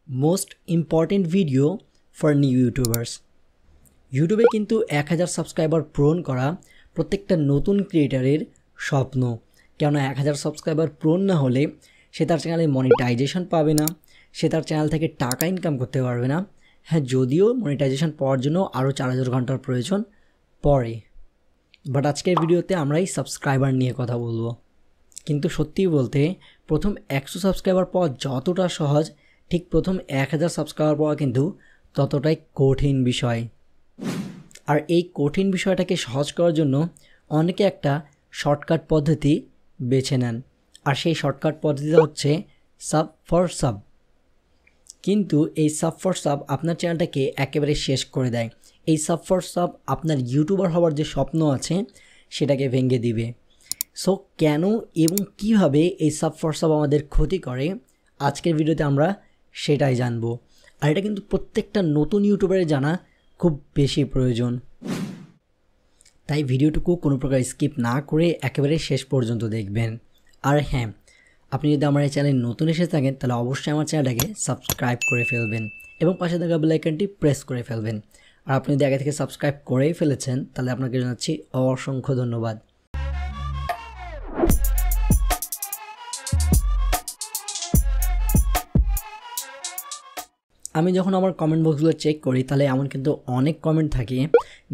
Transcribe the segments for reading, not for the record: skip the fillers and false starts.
most important video for new YouTubers. ইউটিউবে কিন্তু 1000 subscriber পূরণ করা প্রত্যেকটা নতুন ক্রিয়েটরের স্বপ্ন। কেন 1000 সাবস্ক্রাইবার পূরণ না হলে সে তার চ্যানেলে মনিটাইজেশন পাবে না, সে তার চ্যানেল থেকে টাকা ইনকাম করতে পারবে না। হ্যাঁ, যদিও মনিটাইজেশন পাওয়ার জন্য আরও 4000 ঘন্টার প্রয়োজন পড়ে, বাট আজকের ভিডিওতে আমরা এই সাবস্ক্রাইবার নিয়ে কথা বলবো। কিন্তু সত্যি বলতে প্রথম 100 সাবস্ক্রাইবার পাওয়া যতটা সহজ, ঠিক প্রথম 1000 সাবস্ক্রাইবার পাওয়া কিন্তু ততটাই কঠিন বিষয়। আর এই কঠিন বিষয়টাকে সহজ করার জন্য অনেকে একটা শর্টকাট পদ্ধতি বেছে নেন, আর সেই শর্টকাট পদ্ধতিটা হচ্ছে সাব ফর সাব। কিন্তু এই সাব ফর সাব আপনার চ্যানেলটাকে একেবারে শেষ করে দেয়। এই সাব ফর সাব আপনার ইউটিউবার হওয়ার যে স্বপ্ন আছে সেটাকে ভেঙে দিবে। সো কেন এবং কিভাবে এই সাব ফর সাব আমাদের ক্ষতি করে, আজকের ভিডিওতে আমরা সেটাই জানবো। আর এটা কিন্তু প্রত্যেকটা নতুন ইউটিউবারের জানা খুব বেশি প্রয়োজন, তাই ভিডিওটুকু কোনো প্রকার স্কিপ না করে একেবারে শেষ পর্যন্ত দেখবেন। আর হ্যাঁ, আপনি যদি আমার এই চ্যানেলে নতুন এসে থাকেন তাহলে অবশ্যই আমার চ্যানেলটাকে সাবস্ক্রাইব করে ফেলবেন এবং পাশে থাকা বেল আইকনটি প্রেস করে ফেলবেন। আর আপনি যদি আগে থেকে সাবস্ক্রাইব করেই ফেলেছেন তাহলে আপনাকে জানাচ্ছি অসংখ্য ধন্যবাদ। আমি যখন আমার কমেন্ট বক্সগুলো চেক করি তাহলে এমন কিন্তু অনেক কমেন্ট থাকে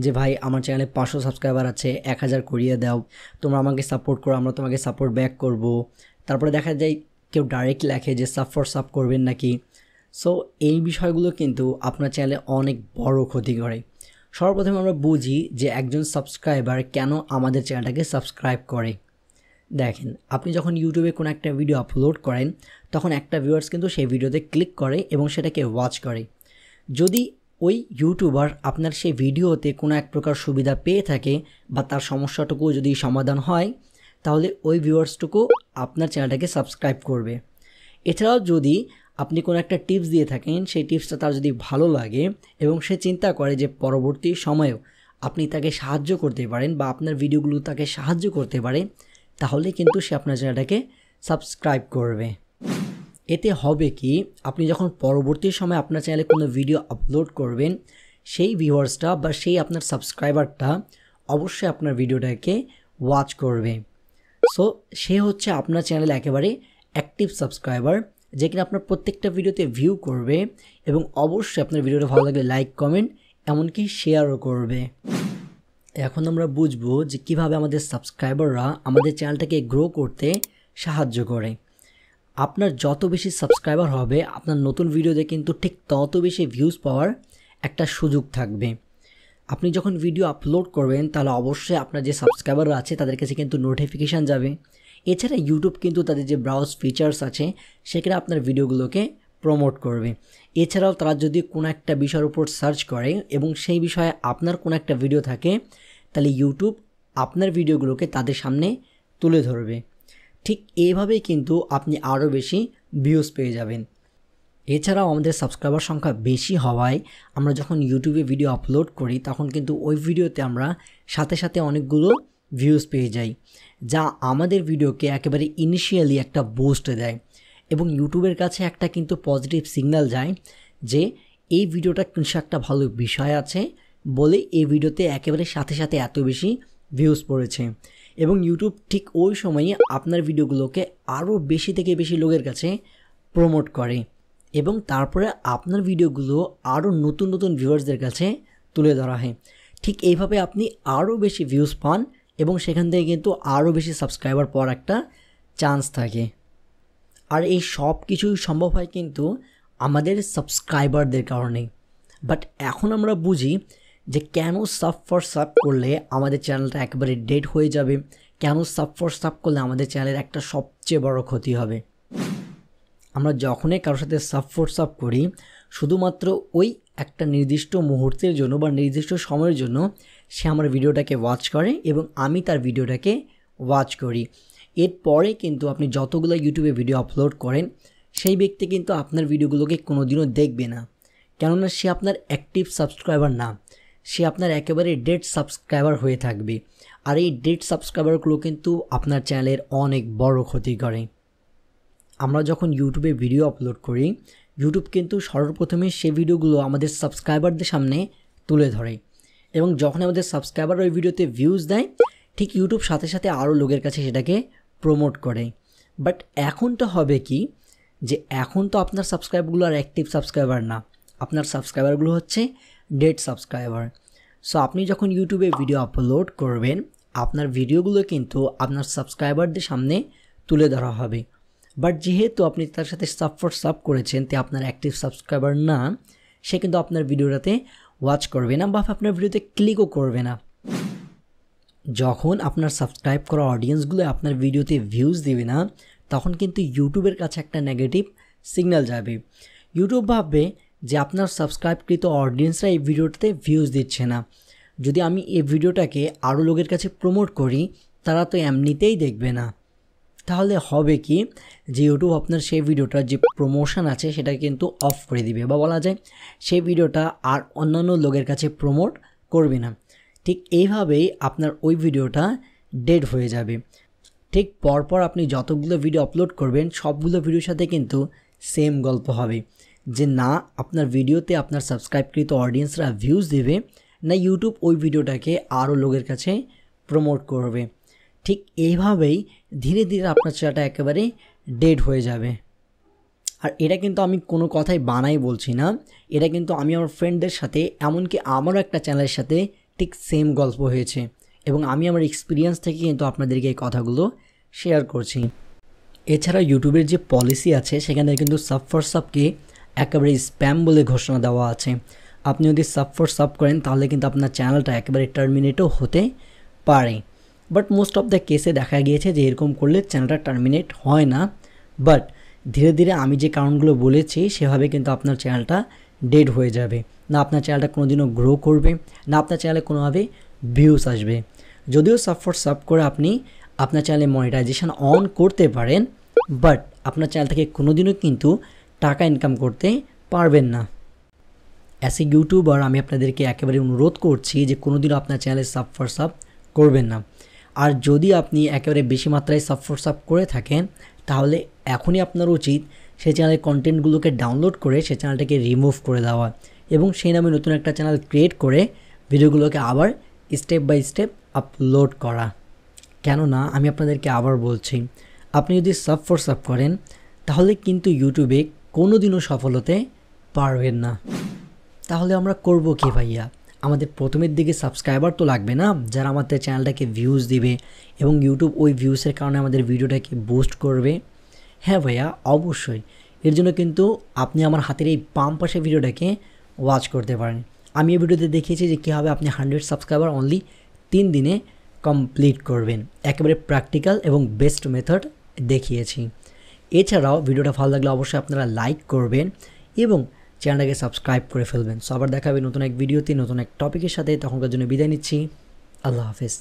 যে ভাই আমার চ্যানেলে 500 সাবস্ক্রাইবার আছে, 1000 করিয়ে দাও, তোমরা আমাকে সাপোর্ট করো, আমরা তোমাকে সাপোর্ট ব্যাক করব। তারপরে দেখা যায় কেউ ডাইরেক্ট লেখে যে সাব ফর সাব করবেন নাকি। সো এই বিষয়গুলো কিন্তু আপনার চ্যানেলে অনেক বড় ক্ষতি করে। সর্বপ্রথমে আমরা বুঝি যে একজন সাবস্ক্রাইবার কেন আমাদের চ্যানেলটাকে সাবস্ক্রাইব করে। দেখেন, আপনি যখন ইউটিউবে কোনো একটা ভিডিও আপলোড করেন তখন একটা ভিউয়ার্স কিন্তু সেই ভিডিওতে ক্লিক করে এবং সেটাকে ওয়াচ করে। যদি ওই ইউটিউবার আপনার সেই ভিডিওতে কোনো এক প্রকার সুবিধা পেয়ে থাকে বা তার সমস্যাটুকু যদি সমাধান হয়, তাহলে ওই ভিউয়ার্সটুকু আপনার চ্যানেলটাকে সাবস্ক্রাইব করবে। এছাড়াও যদি আপনি কোনো একটা টিপস দিয়ে থাকেন, সেই টিপসটা তার যদি ভালো লাগে এবং সে চিন্তা করে যে পরবর্তী সময়েও আপনি তাকে সাহায্য করতে পারেন বা আপনার ভিডিওগুলো তাকে সাহায্য করতে পারে, তাহলে কিন্তু সে আপনার চ্যানেলটাকে সাবস্ক্রাইব করবে। এতে হবে কি, আপনি যখন পরবর্তী সময় আপনার চ্যানেলে কোনো ভিডিও আপলোড করবেন, সেই ভিউয়ার্সটা বা সেই আপনার সাবস্ক্রাইবারটা অবশ্যই আপনার ভিডিওটাকে ওয়াচ করবে। সো সে হচ্ছে আপনার চ্যানেলে একেবারে অ্যাক্টিভ সাবস্ক্রাইবার, যে কিনা আপনার প্রত্যেকটা ভিডিওতে ভিউ করবে এবং অবশ্যই আপনার ভিডিওটা ভালো লাগলে লাইক, কমেন্ট, এমনকি শেয়ারও করবে। এখন আমরা বুঝবো যে কিভাবে আমাদের সাবস্ক্রাইবাররা আমাদের চ্যানেলটাকে গ্রো করতে সাহায্য করে। আপনার যত বেশি সাবস্ক্রাইবার হবে, আপনার নতুন ভিডিওতে কিন্তু ঠিক তত বেশি ভিউজ পাওয়ার একটা সুযোগ থাকবে। আপনি যখন ভিডিও আপলোড করবেন তাহলে অবশ্যই আপনার যে সাবস্ক্রাইবাররা আছে তাদের কাছে কিন্তু নোটিফিকেশান যাবে। এছাড়া ইউটিউব কিন্তু তাদের যে ব্রাউজ ফিচার্স আছে সেখানে আপনার ভিডিওগুলোকে প্রমোট করবে। এছাড়াও তারা যদি কোনো একটা বিষয়ের উপর সার্চ করে এবং সেই বিষয়ে আপনার কোনো একটা ভিডিও থাকে, তাহলে ইউটিউব আপনার ভিডিওগুলোকে তাদের সামনে তুলে ধরবে। ঠিক এইভাবেই কিন্তু আপনি আরও বেশি ভিউজ পেয়ে যাবেন। এছাড়াও আমাদের সাবস্ক্রাইবার সংখ্যা বেশি হওয়ায় আমরা যখন ইউটিউবে ভিডিও আপলোড করি তখন কিন্তু ওই ভিডিওতে আমরা সাথে সাথে অনেকগুলো ভিউজ পেয়ে যাই, যা আমাদের ভিডিওকে একেবারে ইনিশিয়ালি একটা বুস্ট দেয় এবং ইউটিউবের কাছে একটা কিন্তু পজিটিভ সিগন্যাল যায় যে এই ভিডিওটা কিছু একটা ভালো বিষয় আছে বলে এই ভিডিওতে একেবারে সাথে সাথে এত বেশি ভিউজ পড়েছে। এবং ইউটিউব ঠিক ওই সময়ই আপনার ভিডিওগুলোকে আরও বেশি থেকে বেশি লোকের কাছে প্রমোট করে এবং তারপরে আপনার ভিডিওগুলো আরও নতুন নতুন ভিউয়ার্সদের কাছে তুলে ধরা হয়। ঠিক এইভাবে আপনি আরও বেশি ভিউজ পান এবং সেখান থেকে কিন্তু আরও বেশি সাবস্ক্রাইবার পাওয়ার একটা চান্স থাকে। আর এই সব কিছুই সম্ভব হয় কিন্তু আমাদের সাবস্ক্রাইবারদের কারণে। বাট এখন আমরা বুঝি যে কেন সাব ফর সাব করলে আমাদের চ্যানেলটা একেবারে ডেড হয়ে যাবে, কেন সাব ফর সাব করলে আমাদের চ্যানেলের একটা সবচেয়ে বড় ক্ষতি হবে। আমরা যখনই কারোর সাথে সাব ফর সাব করি, শুধুমাত্র ওই একটা নির্দিষ্ট মুহূর্তের জন্য বা নির্দিষ্ট সময়ের জন্য সে আমার ভিডিওটাকে ওয়াচ করে এবং আমি তার ভিডিওটাকে ওয়াচ করি। এরপরে কিন্তু আপনি যতগুলো ইউটিউবে ভিডিও আপলোড করেন সেই ব্যক্তি কিন্তু আপনার ভিডিওগুলোকে কোনোদিনও দেখবে না, কেননা সে আপনার অ্যাক্টিভ সাবস্ক্রাইবার না, সে আপনার একেবারে ডেড সাবস্ক্রাইবার হয়ে থাকবে। আর এই ডেড সাবস্ক্রাইবারগুলো কিন্তু আপনার চ্যানেলের অনেক বড় ক্ষতি করে। আমরা যখন ইউটিউবে ভিডিও আপলোড করি, ইউটিউব কিন্তু সর্বপ্রথমে সেই ভিডিওগুলো আমাদের সাবস্ক্রাইবারদের সামনে তুলে ধরে এবং যখন আমাদের সাবস্ক্রাইবার ওই ভিডিওতে ভিউজ দেয় ঠিক ইউটিউব সাথে সাথে আরও লোকের কাছে সেটাকে প্রমোট করে। বাট এখনটা হবে কি যে এখন তো আপনার সাবস্ক্রাইবারগুলো আর অ্যাক্টিভ সাবস্ক্রাইবার না, আপনার সাবস্ক্রাইবারগুলো হচ্ছে ডেড সাবস্ক্রাইবার। সো আপনি যখন ইউটিউবে ভিডিও আপলোড করবেন আপনার ভিডিওগুলো কিন্তু আপনার সাবস্ক্রাইবারদের সামনে তুলে ধরা হবে। বাট যেহেতু আপনি তার সাথে সাব করেছেন তে আপনার অ্যাক্টিভ সাবস্ক্রাইবার না, সে কিন্তু আপনার ভিডিওটাতে ওয়াচ করবে না বা আপনার ভিডিওতে ক্লিকও করবে না। যখন আপনার সাবস্ক্রাইব করা অডিয়েন্সগুলো আপনার ভিডিওতে ভিউজ দেবে না তখন কিন্তু ইউটিউবের কাছে একটা নেগেটিভ সিগন্যাল যাবে। ইউটিউব ভাববে যে আপনার সাবস্ক্রাইবকৃত অডিয়েন্সরা এই ভিডিওটাতে ভিউজ দিচ্ছে না, যদি আমি এই ভিডিওটাকে আরও লোকের কাছে প্রমোট করি তারা তো এমনিতেই দেখবে না। তাহলে হবে কি যে ইউটিউব আপনার সেই ভিডিওটার যে প্রমোশন আছে সেটা কিন্তু অফ করে দিবে বা বলা যায় সেই ভিডিওটা আর অন্যান্য লোকের কাছে প্রমোট করবে না। ঠিক এইভাবেই আপনার ওই ভিডিওটা ডেড হয়ে যাবে। ঠিক পরপর আপনি যতগুলো ভিডিও আপলোড করবেন সবগুলো ভিডিওর সাথে কিন্তু সেম গল্প হবে যে না আপনার ভিডিওতে আপনার সাবস্ক্রাইবকৃত অডিয়েন্সরা ভিউজ দেবে, না ইউটিউব ওই ভিডিওটাকে আরও লোকের কাছে প্রমোট করবে। ঠিক এইভাবেই ধীরে ধীরে আপনার চ্যানেলটা একেবারে ডেড হয়ে যাবে। আর এটা কিন্তু আমি কোনো কথাই বানাই বলছি না, এটা কিন্তু আমি আমার ফ্রেন্ডদের সাথে এমনকি আমারও একটা চ্যানেলের সাথে ঠিক সেম গল্প হয়েছে এবং আমি আমার এক্সপিরিয়েন্স থেকে কিন্তু আপনাদেরকে এই কথাগুলো শেয়ার করছি। এছাড়া ইউটিউবের যে পলিসি আছে সেখানে কিন্তু সাবকে একেবারে স্প্যাম বলে ঘোষণা দেওয়া আছে। আপনি যদি সাব করেন তাহলে কিন্তু আপনার চ্যানেলটা একেবারে টার্মিনেটও হতে পারে। বাট মোস্ট অফ দ্য কেসে দেখা গিয়েছে যে এরকম করলে চ্যানেলটা টার্মিনেট হয় না। বাট ধীরে ধীরে আমি যে কারণগুলো বলেছি সেভাবে কিন্তু আপনার চ্যানেলটা ডেড হয়ে যাবে, না আপনার চ্যানেলটা কোনোদিনও গ্রো করবে, না আপনার চ্যানেলে কোনোভাবে ভিউজ আসবে। যদিও সাব করে আপনি আপনার চ্যানেলে মনিটাইজেশন অন করতে পারেন, বাট আপনার চ্যানেল থেকে কোনোদিনও কিন্তু টাকা ইনকাম করতে পারবেন না। অ্যাজ এ ইউটিউবার আমি আপনাদেরকে একেবারে অনুরোধ করছি যে কোনোদিনও আপনার চ্যানেলে সাব করবেন না। আর যদি আপনি একেবারে বেশি মাত্রায় সাব করে থাকেন তাহলে এখনই আপনার উচিত সেই চ্যানেলের কন্টেন্টগুলোকে ডাউনলোড করে সেই চ্যানেলটাকে রিমুভ করে দেওয়া এবং সেই নামে নতুন একটা চ্যানেল ক্রিয়েট করে ভিডিওগুলোকে আবার স্টেপ বাই স্টেপ আপলোড করা। কেননা আমি আপনাদেরকে আবার বলছি, আপনি যদি সাব করেন তাহলে কিন্তু ইউটিউবে কোনোদিনও সফল হতে পারবেন না। তাহলে আমরা করব কি ভাইয়া? আমাদের প্রথমের দিকে সাবস্ক্রাইবার তো লাগবে না যারা আমাদের চ্যানেলটাকে ভিউজ দিবে এবং ইউটিউব ওই ভিউসের কারণে আমাদের ভিডিওটাকে বুস্ট করবে। হ্যাঁ ভাইয়া অবশ্যই, এর জন্য কিন্তু আপনি আমার হাতের এই বাম পাশে ভিডিওটাকে ওয়াচ করতে পারেন। আমি এই ভিডিওতে দেখিয়েছি যে কীভাবে আপনি 100 সাবস্ক্রাইবার অনলি 3 দিনে কমপ্লিট করবেন। একেবারে প্র্যাকটিক্যাল এবং বেস্ট মেথড দেখিয়েছি। এছাড়াও ভিডিওটা ভালো লাগলে অবশ্যই আপনারা লাইক করবেন এবং চ্যানেলটাকে সাবস্ক্রাইব করে ফেলবেন। সো আবার দেখা হবে নতুন এক ভিডিওতে নতুন এক টপিকের সাথে। তখনকার জন্য বিদায় নিচ্ছি। আল্লাহ হাফেজ।